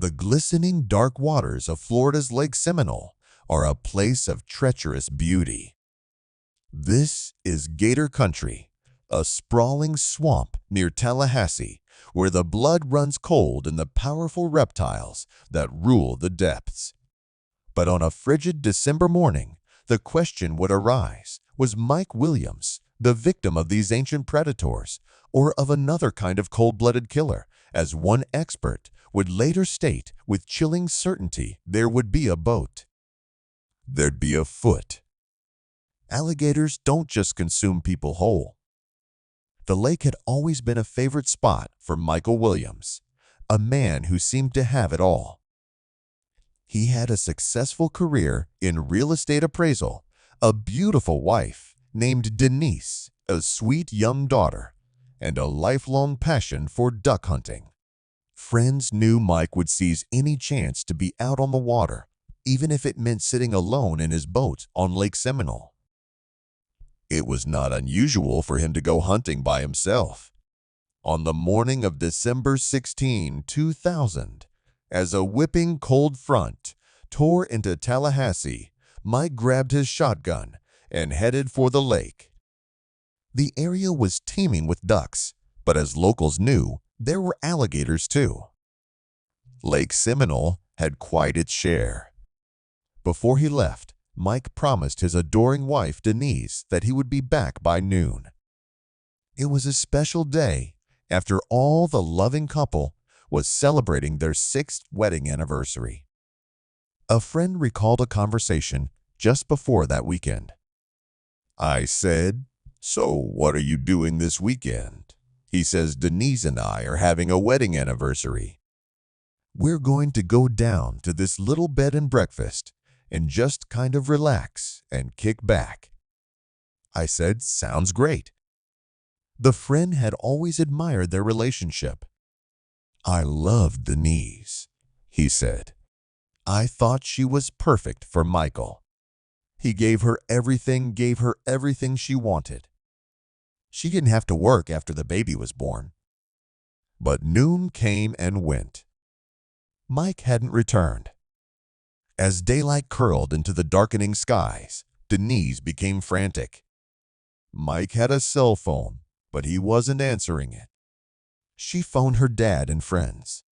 The glistening dark waters of Florida's Lake Seminole are a place of treacherous beauty. This is Gator Country, a sprawling swamp near Tallahassee, where the blood runs cold in the powerful reptiles that rule the depths. But on a frigid December morning, the question would arise, was Mike Williams the victim of these ancient predators, or of another kind of cold-blooded killer? As one expert would later state with chilling certainty, there would be a boat. There'd be a foot. Alligators don't just consume people whole. The lake had always been a favorite spot for Michael Williams, a man who seemed to have it all. He had a successful career in real estate appraisal, a beautiful wife named Denise, a sweet young daughter, and a lifelong passion for duck hunting. Friends knew Mike would seize any chance to be out on the water, even if it meant sitting alone in his boat on Lake Seminole. It was not unusual for him to go hunting by himself. On the morning of December 16, 2000, as a whipping cold front tore into Tallahassee, Mike grabbed his shotgun and headed for the lake. The area was teeming with ducks, but as locals knew, there were alligators too. Lake Seminole had quite its share. Before he left, Mike promised his adoring wife Denise that he would be back by noon. It was a special day after all the loving couple was celebrating their 6th wedding anniversary. A friend recalled a conversation just before that weekend. I said, "So what are you doing this weekend?" He says, "Denise and I are having a wedding anniversary. We're going to go down to this little bed and breakfast and just kind of relax and kick back." I said, "Sounds great." The friend had always admired their relationship. "I loved Denise," he said. "I thought she was perfect for Michael. He gave her everything she wanted. She didn't have to work after the baby was born." But noon came and went. Mike hadn't returned. As daylight curled into the darkening skies, Denise became frantic. Mike had a cell phone, but he wasn't answering it. She phoned her dad and friends.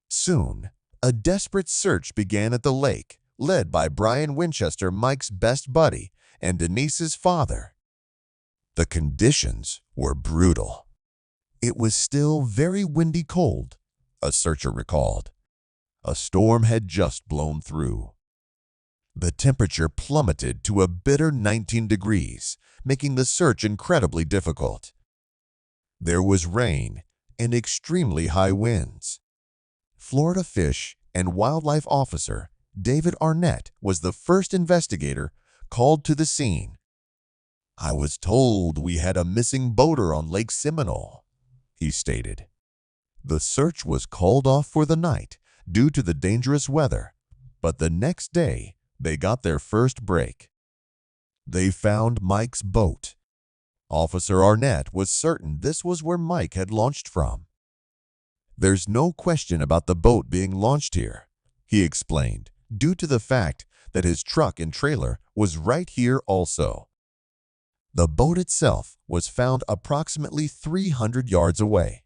Soon, a desperate search began at the lake, led by Brian Winchester, Mike's best buddy, and Denise's father. The conditions were brutal. It was still very windy cold, a searcher recalled. A storm had just blown through. The temperature plummeted to a bitter 19 degrees, making the search incredibly difficult. There was rain and extremely high winds. Florida Fish and Wildlife Officer David Arnett was the first investigator called to the scene. "I was told we had a missing boater on Lake Seminole," he stated. The search was called off for the night due to the dangerous weather, but the next day they got their first break. They found Mike's boat. Officer Arnett was certain this was where Mike had launched from. "There's no question about the boat being launched here," he explained, due to the fact that his truck and trailer was right here also. The boat itself was found approximately 300 yards away.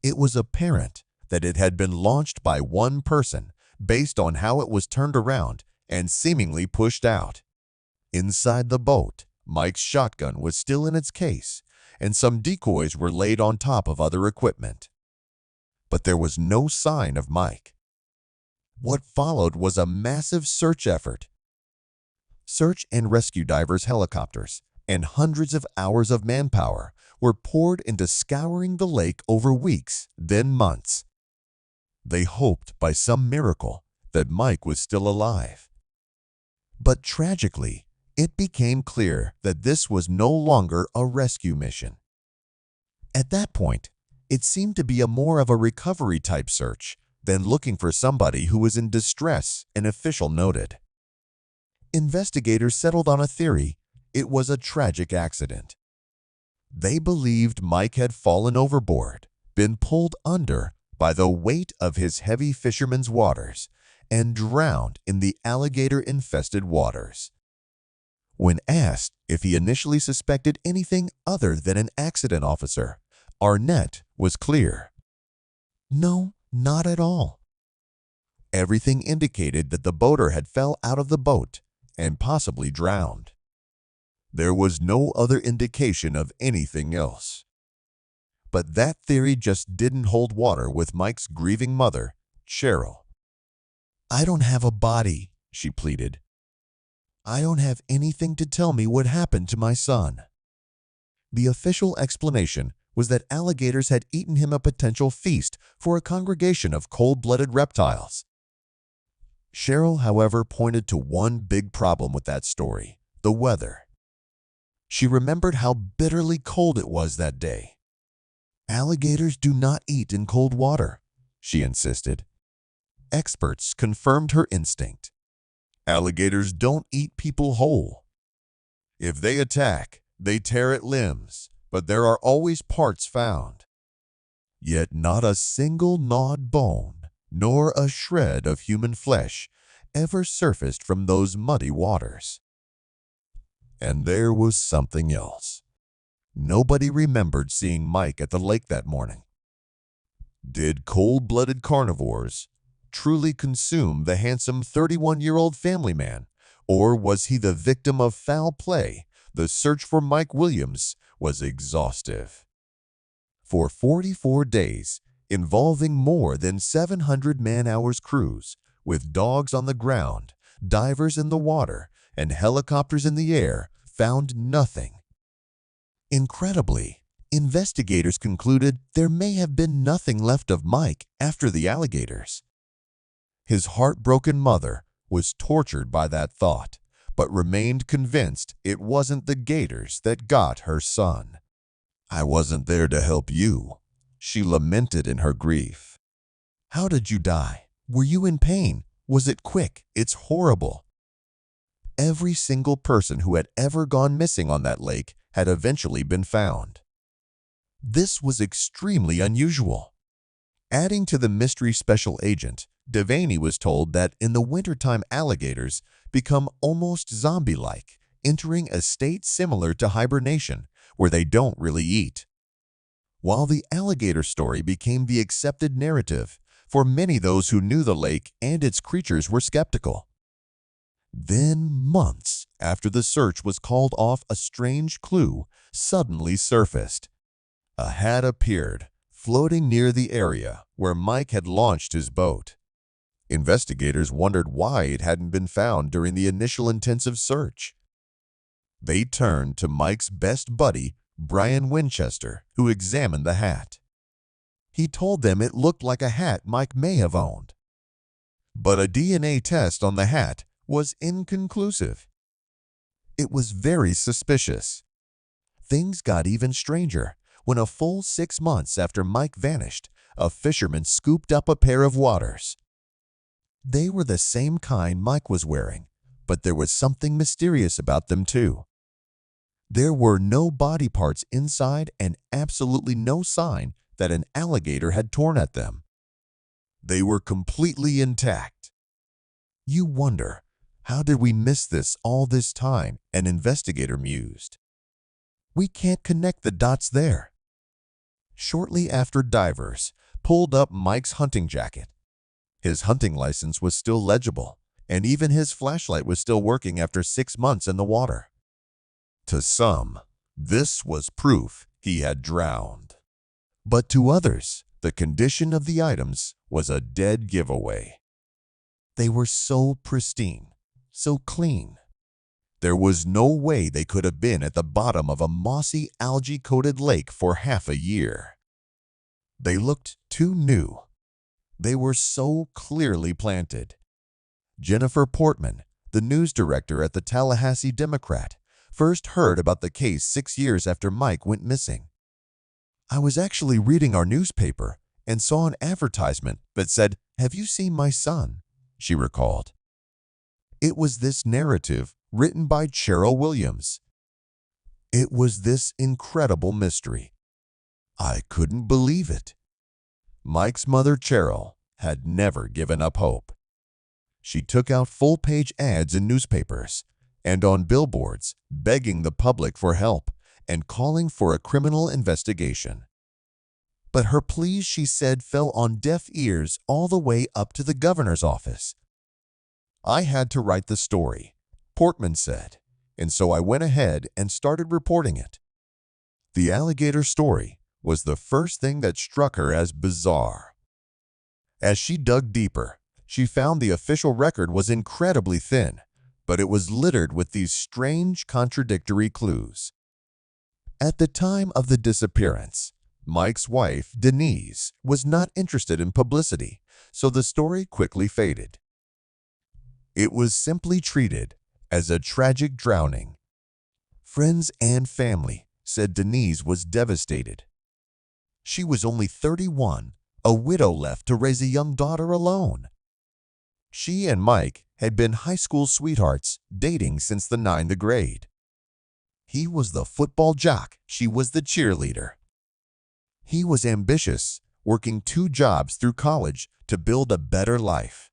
It was apparent that it had been launched by one person based on how it was turned around and seemingly pushed out. Inside the boat, Mike's shotgun was still in its case, and some decoys were laid on top of other equipment. But there was no sign of Mike. What followed was a massive search effort. Search and rescue divers' helicopters and hundreds of hours of manpower were poured into scouring the lake over weeks, then months. They hoped by some miracle that Mike was still alive. But tragically, it became clear that this was no longer a rescue mission. At that point, it seemed to be more of a recovery-type search than looking for somebody who was in distress, an official noted. Investigators settled on a theory: it was a tragic accident. They believed Mike had fallen overboard, been pulled under by the weight of his heavy fisherman's waters and drowned in the alligator-infested waters. When asked if he initially suspected anything other than an accident officer, Arnett was clear. No, not at all. Everything indicated that the boater had fell out of the boat and possibly drowned. There was no other indication of anything else. But that theory just didn't hold water with Mike's grieving mother, Cheryl. "I don't have a body," she pleaded. "I don't have anything to tell me what happened to my son." The official explanation was that alligators had eaten him, a potential feast for a congregation of cold-blooded reptiles. Cheryl, however, pointed to one big problem with that story: the weather. She remembered how bitterly cold it was that day. "Alligators do not eat in cold water," she insisted. Experts confirmed her instinct. Alligators don't eat people whole. If they attack, they tear at limbs, but there are always parts found. Yet not a single gnawed bone, nor a shred of human flesh ever surfaced from those muddy waters. And there was something else. Nobody remembered seeing Mike at the lake that morning. Did cold-blooded carnivores truly consume the handsome 31-year-old family man, or was he the victim of foul play? The search for Mike Williams was exhaustive. For 44 days, involving more than 700 man-hours crews, with dogs on the ground, divers in the water, and helicopters in the air, found nothing. Incredibly, investigators concluded there may have been nothing left of Mike after the alligators. His heartbroken mother was tortured by that thought, but remained convinced it wasn't the gators that got her son. "I wasn't there to help you," she lamented in her grief. "How did you die? Were you in pain? Was it quick? It's horrible." Every single person who had ever gone missing on that lake had eventually been found. This was extremely unusual. Adding to the mystery, special agent Devaney was told that in the wintertime alligators become almost zombie-like, entering a state similar to hibernation, where they don't really eat. While the alligator story became the accepted narrative, for many those who knew the lake and its creatures were skeptical. Then, months after the search was called off, a strange clue suddenly surfaced. A hat appeared, floating near the area where Mike had launched his boat. Investigators wondered why it hadn't been found during the initial intensive search. They turned to Mike's best buddy, Brian Winchester, who examined the hat. He told them it looked like a hat Mike may have owned. But a DNA test on the hat was inconclusive. It was very suspicious. Things got even stranger when a full 6 months after Mike vanished, a fisherman scooped up a pair of waters. They were the same kind Mike was wearing, but there was something mysterious about them too. There were no body parts inside and absolutely no sign that an alligator had torn at them. They were completely intact. You wonder, how did we miss this all this time? An investigator mused. We can't connect the dots there. Shortly after, divers pulled up Mike's hunting jacket. His hunting license was still legible, and even his flashlight was still working after 6 months in the water. To some, this was proof he had drowned. But to others, the condition of the items was a dead giveaway. They were so pristine, so clean. There was no way they could have been at the bottom of a mossy, algae-coated lake for half a year. They looked too new. They were so clearly planted. Jennifer Portman, the news director at the Tallahassee Democrat, first heard about the case 6 years after Mike went missing. "I was actually reading our newspaper and saw an advertisement that said, 'Have you seen my son?'" she recalled. It was this narrative written by Cheryl Williams. It was this incredible mystery. I couldn't believe it. Mike's mother, Cheryl, had never given up hope. She took out full-page ads in newspapers and on billboards, begging the public for help and calling for a criminal investigation. But her pleas, she said, fell on deaf ears all the way up to the governor's office. "I had to write the story," Portman said, "and so I went ahead and started reporting it." The alligator story was the first thing that struck her as bizarre. As she dug deeper, she found the official record was incredibly thin, but it was littered with these strange, contradictory clues. At the time of the disappearance, Mike's wife, Denise, was not interested in publicity, so the story quickly faded. It was simply treated as a tragic drowning. Friends and family said Denise was devastated. She was only 31, a widow left to raise a young daughter alone. She and Mike had been high school sweethearts, dating since the 9th grade. He was the football jock, she was the cheerleader. He was ambitious, working 2 jobs through college to build a better life.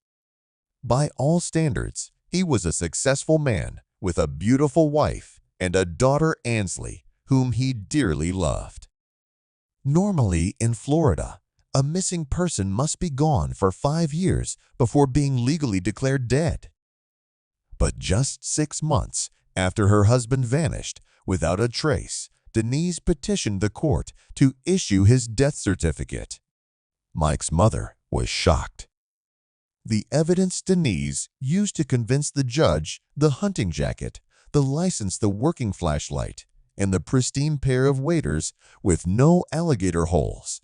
By all standards, he was a successful man with a beautiful wife and a daughter, Ansley, whom he dearly loved. Normally in Florida, a missing person must be gone for 5 years before being legally declared dead. But just 6 months after her husband vanished without a trace, Denise petitioned the court to issue his death certificate. Mike's mother was shocked. The evidence Denise used to convince the judge, the hunting jacket, the license, the working flashlight, and the pristine pair of waders with no alligator holes.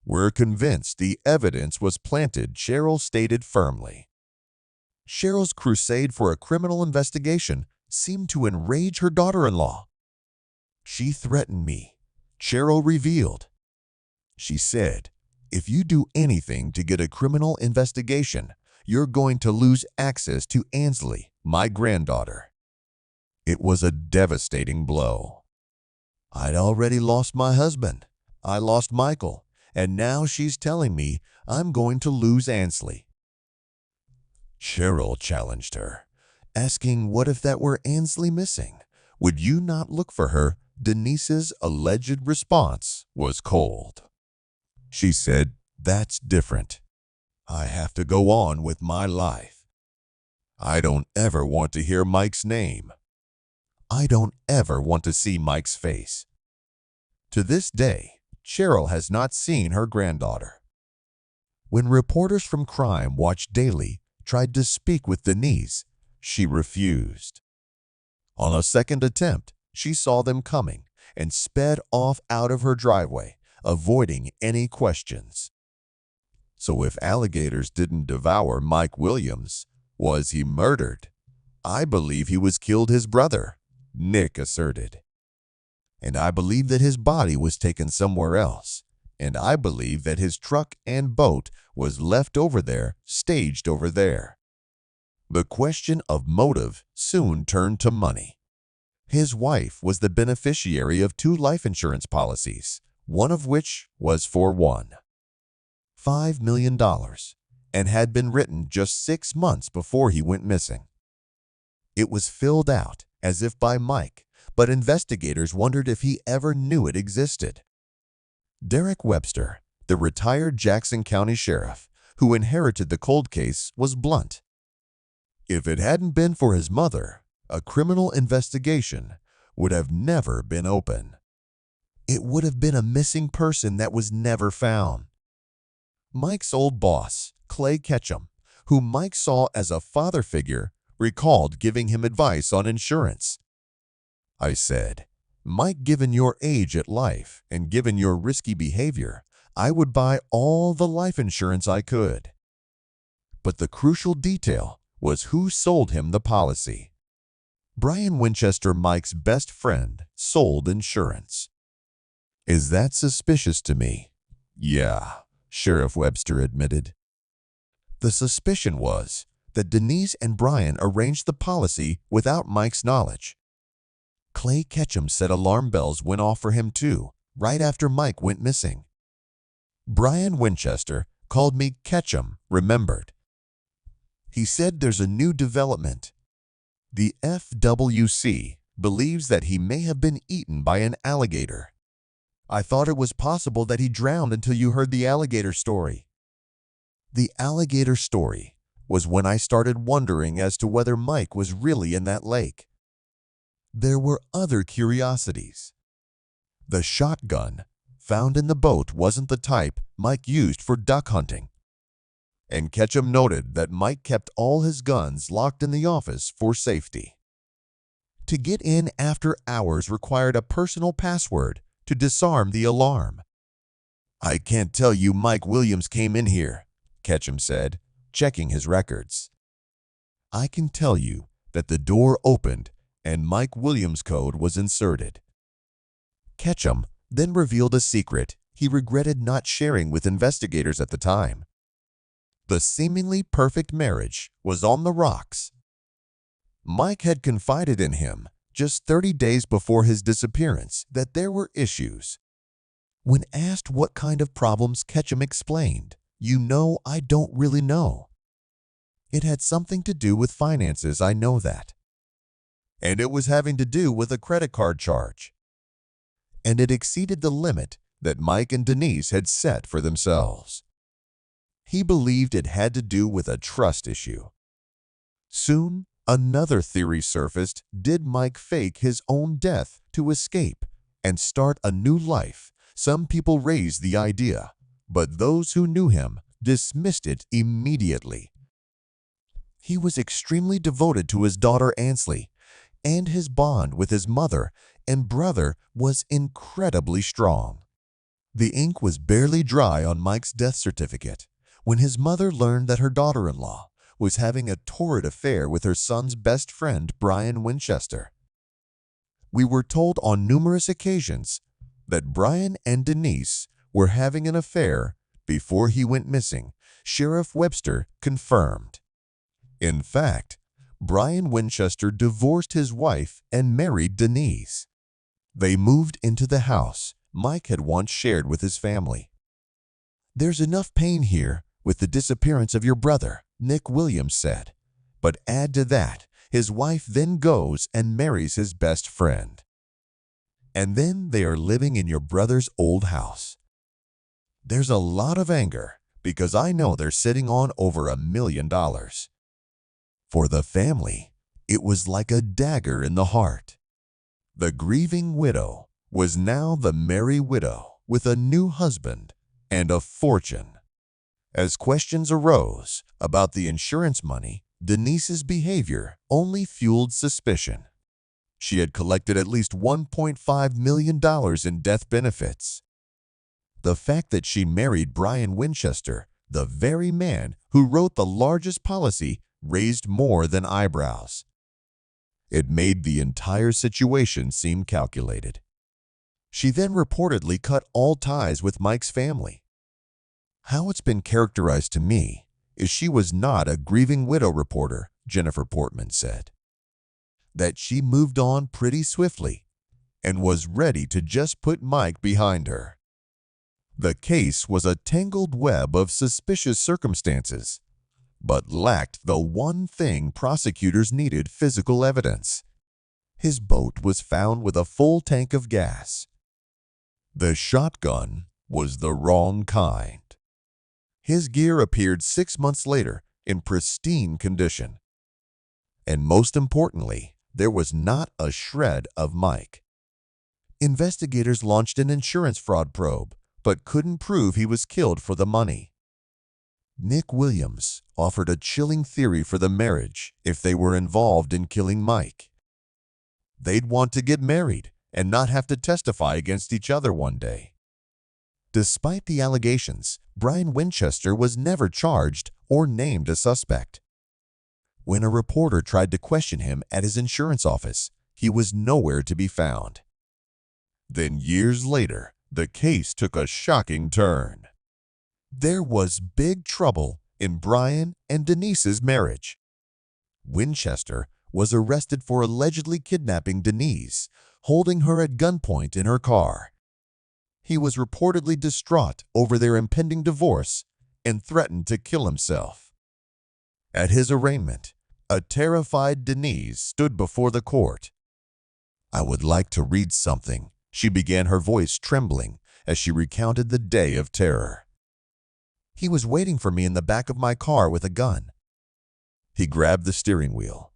"We're convinced the evidence was planted," Cheryl stated firmly. Cheryl's crusade for a criminal investigation seemed to enrage her daughter-in-law. "She threatened me," Cheryl revealed. She said, "If you do anything to get a criminal investigation, you're going to lose access to Ansley, my granddaughter." It was a devastating blow. "I'd already lost my husband. I lost Michael, and now she's telling me I'm going to lose Ansley." Cheryl challenged her, asking what if that were Ansley missing? Would you not look for her? Denise's alleged response was cold. She said, "That's different. I have to go on with my life. I don't ever want to hear Mike's name. I don't ever want to see Mike's face." To this day, Cheryl has not seen her granddaughter. When reporters from Crime Watch Daily tried to speak with Denise, she refused. On a second attempt, she saw them coming and sped off out of her driveway, avoiding any questions. So if alligators didn't devour Mike Williams, was he murdered? "I believe he was killed his brother," Nick asserted. "And I believe that his body was taken somewhere else. And I believe that his truck and boat was left over there, staged over there." The question of motive soon turned to money. His wife was the beneficiary of 2 life insurance policies, one of which was for $5 million, and had been written just 6 months before he went missing. It was filled out as if by Mike, but investigators wondered if he ever knew it existed. Derek Webster, the retired Jackson County sheriff who inherited the cold case, was blunt. If it hadn't been for his mother, a criminal investigation would have never been open. It would have been a missing person that was never found. Mike's old boss, Clay Ketchum, whom Mike saw as a father figure, recalled giving him advice on insurance. "I said, Mike, given your age at life and given your risky behavior, I would buy all the life insurance I could." But the crucial detail was who sold him the policy. Brian Winchester, Mike's best friend, sold insurance. "Is that suspicious to me?" "Yeah," Sheriff Webster admitted. The suspicion was that Denise and Brian arranged the policy without Mike's knowledge. Clay Ketchum said alarm bells went off for him too, right after Mike went missing. Brian Winchester called me Ketchum remembered. He said there's a new development. The FWC believes that he may have been eaten by an alligator. I thought it was possible that he drowned until you heard the alligator story. The alligator story was when I started wondering as to whether Mike was really in that lake. There were other curiosities. The shotgun found in the boat wasn't the type Mike used for duck hunting. And Ketchum noted that Mike kept all his guns locked in the office for safety. To get in after hours required a personal password to disarm the alarm. I can't tell you Mike Williams came in here, Ketchum said, checking his records. I can tell you that the door opened and Mike Williams' code was inserted. Ketchum then revealed a secret he regretted not sharing with investigators at the time. The seemingly perfect marriage was on the rocks. Mike had confided in him just 30 days before his disappearance that there were issues. When asked what kind of problems, Ketchum explained, "You know, I don't really know. It had something to do with finances, I know that. And it was having to do with a credit card charge. And it exceeded the limit that Mike and Denise had set for themselves. He believed it had to do with a trust issue." Soon, another theory surfaced. Did Mike fake his own death to escape and start a new life? Some people raised the idea, but those who knew him dismissed it immediately. He was extremely devoted to his daughter Ansley, and his bond with his mother and brother was incredibly strong. The ink was barely dry on Mike's death certificate when his mother learned that her daughter-in-law was having a torrid affair with her son's best friend, Brian Winchester. We were told on numerous occasions that Brian and Denise were having an affair before he went missing. Sheriff Webster confirmed. In fact, Brian Winchester divorced his wife and married Denise. They moved into the house Mike had once shared with his family. "There's enough pain here with the disappearance of your brother," Nick Williams said. But add to that, his wife then goes and marries his best friend. And then they are living in your brother's old house. There's a lot of anger because I know they're sitting on over $1 million. For the family, it was like a dagger in the heart. The grieving widow was now the merry widow with a new husband and a fortune. As questions arose about the insurance money, Denise's behavior only fueled suspicion. She had collected at least $1.5 million in death benefits. The fact that she married Brian Winchester, the very man who wrote the largest policy, raised more than eyebrows. It made the entire situation seem calculated. She then reportedly cut all ties with Mike's family. How it's been characterized to me is she was not a grieving widow reporter, Jennifer Portman said. That she moved on pretty swiftly and was ready to just put Mike behind her. The case was a tangled web of suspicious circumstances, but lacked the one thing prosecutors needed: physical evidence. His boat was found with a full tank of gas. The shotgun was the wrong kind. His gear appeared 6 months later in pristine condition. And most importantly, there was not a shred of Mike. Investigators launched an insurance fraud probe, but couldn't prove he was killed for the money. Nick Williams offered a chilling theory for the marriage if they were involved in killing Mike. They'd want to get married and not have to testify against each other one day. Despite the allegations, Brian Winchester was never charged or named a suspect. When a reporter tried to question him at his insurance office, he was nowhere to be found. Then years later, the case took a shocking turn. There was big trouble in Brian and Denise's marriage. Winchester was arrested for allegedly kidnapping Denise, holding her at gunpoint in her car. He was reportedly distraught over their impending divorce and threatened to kill himself. At his arraignment, a terrified Denise stood before the court. "I would like to read something," she began, her voice trembling as she recounted the day of terror. "He was waiting for me in the back of my car with a gun. He grabbed the steering wheel.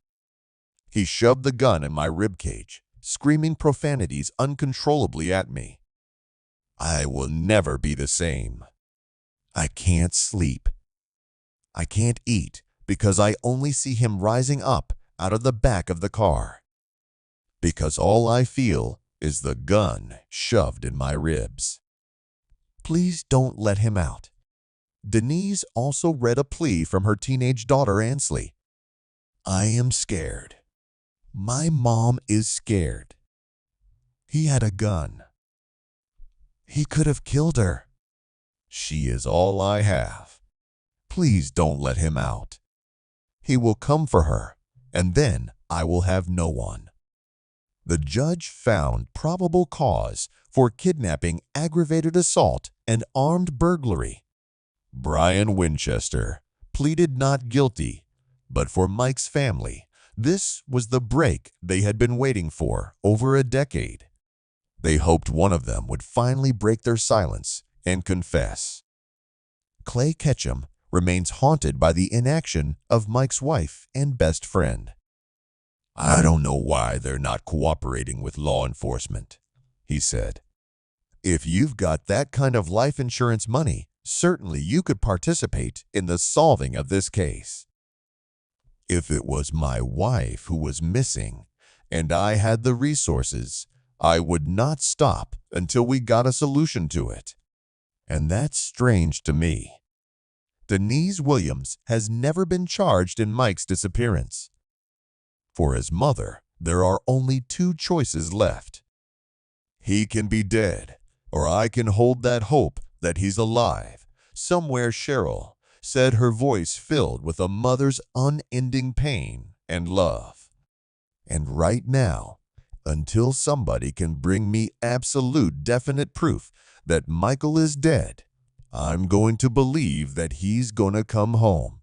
He shoved the gun in my ribcage, screaming profanities uncontrollably at me. I will never be the same. I can't sleep. I can't eat because I only see him rising up out of the back of the car. Because all I feel is the gun shoved in my ribs. Please don't let him out." Denise also read a plea from her teenage daughter, Ansley. "I am scared. My mom is scared. He had a gun. He could have killed her. She is all I have. Please don't let him out. He will come for her, and then I will have no one." The judge found probable cause for kidnapping, aggravated assault, and armed burglary. Brian Winchester pleaded not guilty, but for Mike's family, this was the break they had been waiting for over a decade. They hoped one of them would finally break their silence and confess. Clay Ketchum remains haunted by the inaction of Mike's wife and best friend. "I don't know why they're not cooperating with law enforcement," he said. "If you've got that kind of life insurance money, certainly you could participate in the solving of this case. If it was my wife who was missing and I had the resources, I would not stop until we got a solution to it. And that's strange to me." Denise Williams has never been charged in Mike's disappearance. For his mother, there are only two choices left. He can be dead, or I can hold that hope that he's alive somewhere, Cheryl said, her voice filled with a mother's unending pain and love. And right now, until somebody can bring me absolute definite proof that Michael is dead, I'm going to believe that he's gonna come home.